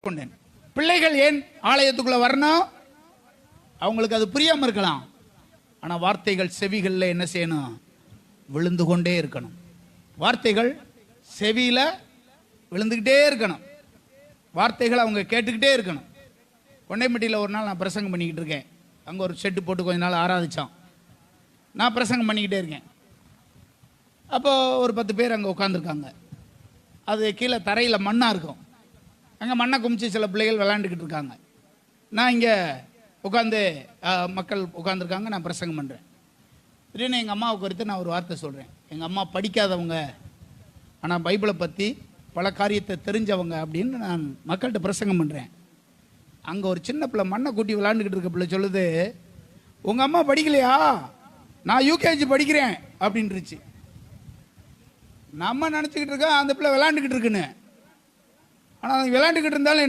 கொண்டேன். பிள்ளைகள் ஏன் ஆலயத்துக்குள்ள வரணும்? அவங்களுக்கு அது புரியாம இருக்கலாம். ஆனா வார்த்தைகள் செவிகளில் என்ன செய்யணும்? விழுந்து கொண்டே இருக்கணும். வார்த்தைகள் செவியில விழுந்துகிட்டே இருக்கணும். வார்த்தைகள் அவங்க கேட்டுக்கிட்டே இருக்கணும். கொண்டைப்பட்டியில் ஒரு நாள் நான் பிரசங்கம் பண்ணிக்கிட்டு இருக்கேன். அங்கே ஒரு ஷெட்டு போட்டு கொஞ்ச நாள் ஆராதிச்சான். நான் பிரசங்கம் பண்ணிக்கிட்டே இருக்கேன். அப்போ ஒரு 10 பேர் அங்கே உட்காந்துருக்காங்க. அது கீழே தரையில் மண்ணாக இருக்கும். அங்கே மண்ணை குமிச்சு சில பிள்ளைகள் விளாண்டுக்கிட்டு இருக்காங்க. நான் இங்கே உட்காந்து மக்கள் உட்காந்துருக்காங்க. நான் பிரசங்கம் பண்ணுறேன். திடீர்னு எங்கள் அம்மாவை குறித்து நான் ஒரு வார்த்தை சொல்கிறேன். எங்கள் அம்மா படிக்காதவங்க, ஆனால் பைபிளை பற்றி பல காரியத்தை தெரிஞ்சவங்க அப்படின்னு நான் மக்கள்கிட்ட பிரசங்கம் பண்ணுறேன். அங்கே ஒரு சின்ன பிள்ளை மண்ணை கூட்டி விளாண்டுக்கிட்டு இருக்க பிள்ளை சொல்லுது, உங்கள் அம்மா படிக்கலையா? நான் யூகேஜி படிக்கிறேன் அப்படின்ட்டுருச்சு. நம்ம நினச்சிக்கிட்டு இருக்கோம் அந்த பிள்ளை விளாண்டுக்கிட்டு இருக்குன்னு. ஆனால் விளாண்டுக்கிட்டு இருந்தாலும்